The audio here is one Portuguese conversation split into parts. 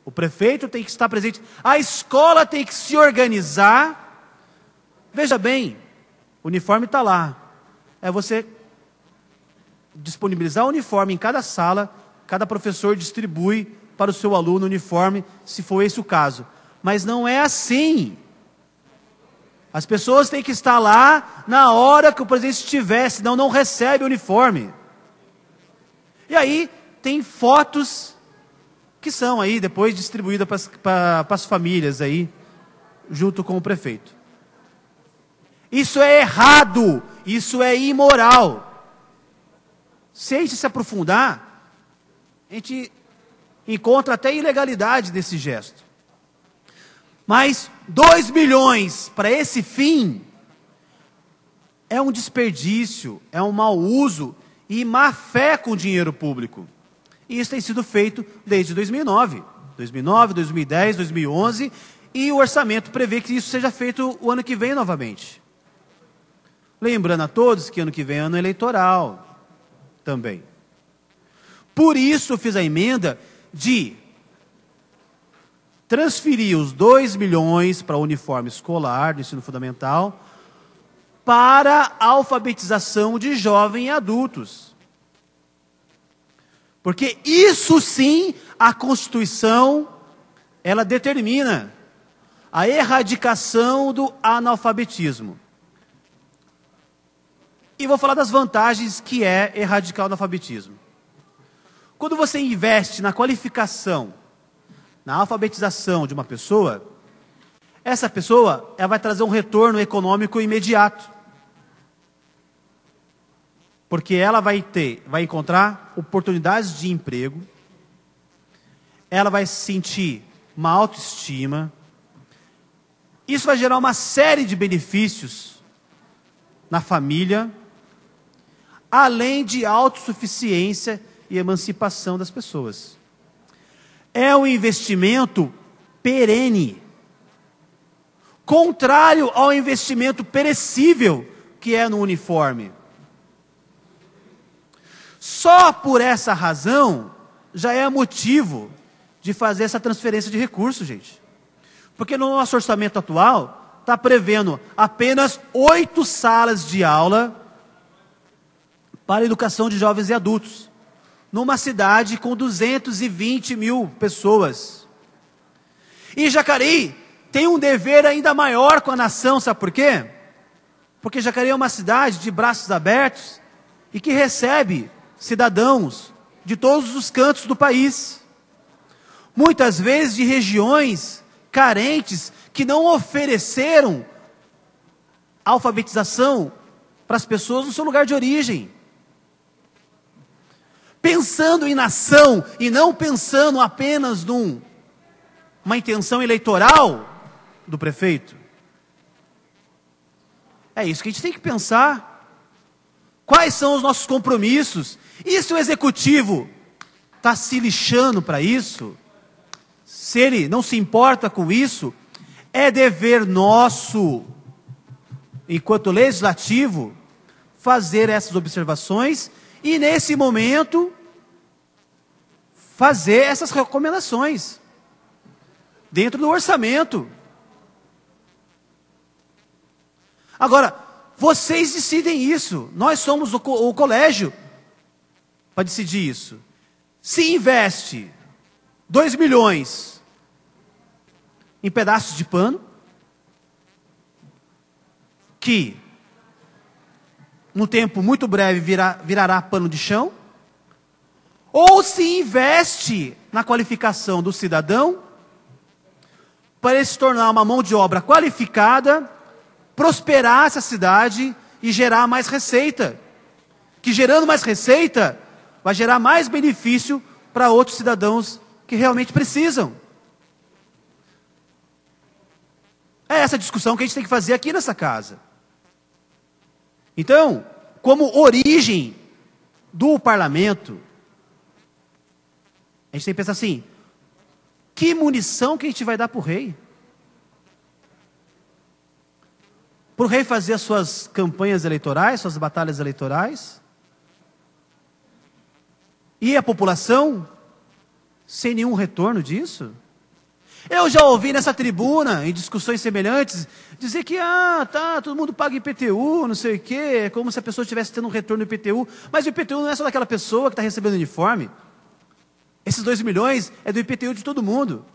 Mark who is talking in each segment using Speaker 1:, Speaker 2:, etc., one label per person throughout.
Speaker 1: O prefeito tem que estar presente. A escola tem que se organizar. Veja bem, o uniforme está lá. É você disponibilizar o uniforme em cada sala, cada professor distribui para o seu aluno o uniforme, se for esse o caso. Mas não é assim. As pessoas têm que estar lá na hora que o presidente estiver, senão não recebe o uniforme. E aí tem fotos que são aí depois distribuídas para as famílias aí, junto com o prefeito. Isso é errado, isso é imoral. Se a gente se aprofundar, a gente encontra até ilegalidade desse gesto. Mas 2 milhões para esse fim é um desperdício, é um mau uso e má fé com o dinheiro público. E isso tem sido feito desde 2009, 2010, 2011, e o orçamento prevê que isso seja feito o ano que vem novamente. Lembrando a todos que ano que vem é ano eleitoral também. Por isso eu fiz a emenda de transferir os 2 milhões para o uniforme escolar do ensino fundamental para a alfabetização de jovens e adultos. Porque isso sim, a Constituição, ela determina a erradicação do analfabetismo. E vou falar das vantagens que é erradicar o analfabetismo. Quando você investe na qualificação, na alfabetização de uma pessoa, essa pessoa ela vai trazer um retorno econômico imediato. Porque ela vai encontrar oportunidades de emprego, ela vai sentir uma autoestima, isso vai gerar uma série de benefícios na família, além de autossuficiência e emancipação das pessoas. É um investimento perene, contrário ao investimento perecível que é no uniforme. Só por essa razão já é motivo de fazer essa transferência de recursos, gente. Porque no nosso orçamento atual está prevendo apenas 8 salas de aula para a educação de jovens e adultos, numa cidade com 220 mil pessoas. E Jacareí tem um dever ainda maior com a nação, sabe por quê? Porque Jacareí é uma cidade de braços abertos e que recebe cidadãos de todos os cantos do país. Muitas vezes de regiões carentes que não ofereceram alfabetização para as pessoas no seu lugar de origem. Pensando em nação e não pensando apenas numa intenção eleitoral do prefeito. É isso que a gente tem que pensar. Quais são os nossos compromissos? E se o executivo está se lixando para isso, se ele não se importa com isso, é dever nosso, enquanto legislativo, fazer essas observações e, nesse momento, fazer essas recomendações dentro do orçamento. Agora, vocês decidem isso. Nós somos o colégio para decidir isso. Se investe 2 milhões em pedaços de pano, que num tempo muito breve virará pano de chão, ou se investe na qualificação do cidadão, para ele se tornar uma mão de obra qualificada, prosperar essa cidade e gerar mais receita. Que gerando mais receita, vai gerar mais benefício para outros cidadãos que realmente precisam. É essa discussão que a gente tem que fazer aqui nessa casa. Então, como origem do parlamento, a gente tem que pensar assim, que munição que a gente vai dar para o rei? Para o rei fazer as suas campanhas eleitorais, suas batalhas eleitorais? E a população, sem nenhum retorno disso? Eu já ouvi nessa tribuna, em discussões semelhantes, dizer que, todo mundo paga IPTU, não sei o quê, como se a pessoa estivesse tendo um retorno do IPTU, mas o IPTU não é só daquela pessoa que está recebendo uniforme. Esses 2 milhões é do IPTU de todo mundo.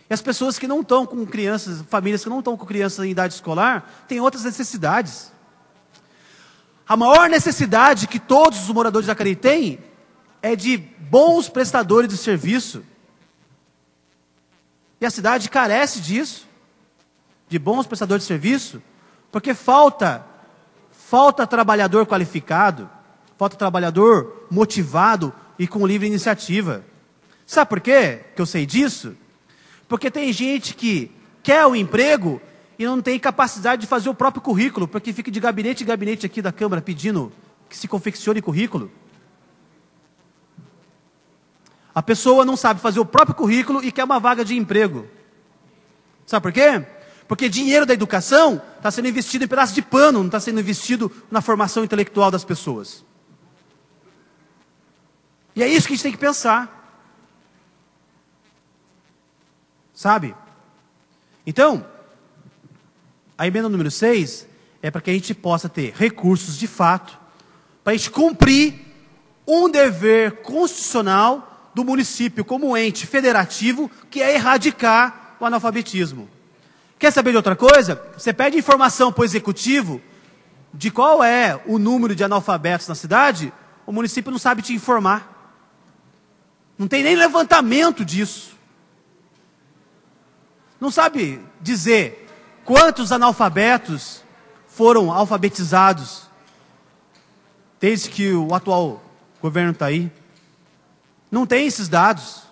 Speaker 1: E as pessoas que não estão com crianças, famílias que não estão com crianças em idade escolar, têm outras necessidades. A maior necessidade que todos os moradores de Jacareí têm é de bons prestadores de serviço. E a cidade carece disso, de bons prestadores de serviço, porque falta trabalhador qualificado, falta trabalhador motivado e com livre iniciativa. Sabe por quê que eu sei disso? Porque tem gente que quer o emprego e não tem capacidade de fazer o próprio currículo, porque fica de gabinete em gabinete aqui da Câmara pedindo que se confeccione currículo. A pessoa não sabe fazer o próprio currículo e quer uma vaga de emprego. Sabe por quê? Porque dinheiro da educação está sendo investido em pedaços de pano, não está sendo investido na formação intelectual das pessoas. E é isso que a gente tem que pensar. Sabe? Então, a emenda número 6 é para que a gente possa ter recursos de fato, para a gente cumprir um dever constitucional do município como ente federativo, que é erradicar o analfabetismo. Quer saber de outra coisa? Você pede informação para o executivo de qual é o número de analfabetos na cidade, o município não sabe te informar. Não tem nem levantamento disso. Não sabe dizer quantos analfabetos foram alfabetizados desde que o atual governo está aí. Não tem esses dados.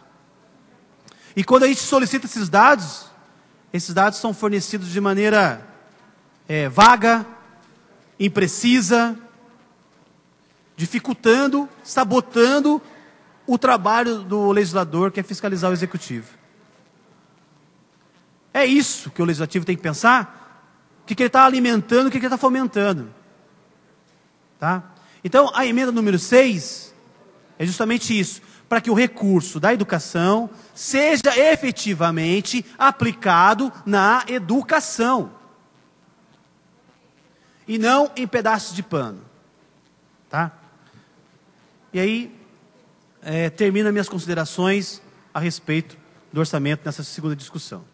Speaker 1: E quando a gente solicita esses dados são fornecidos de maneira vaga, imprecisa, dificultando, sabotando o trabalho do legislador, que é fiscalizar o executivo. É isso que o legislativo tem que pensar, o que ele está alimentando, o que ele está fomentando. Tá? Então, a emenda número 6 é justamente isso, para que o recurso da educação seja efetivamente aplicado na educação. E não em pedaços de pano. Tá? E aí, termino minhas considerações a respeito do orçamento nessa segunda discussão.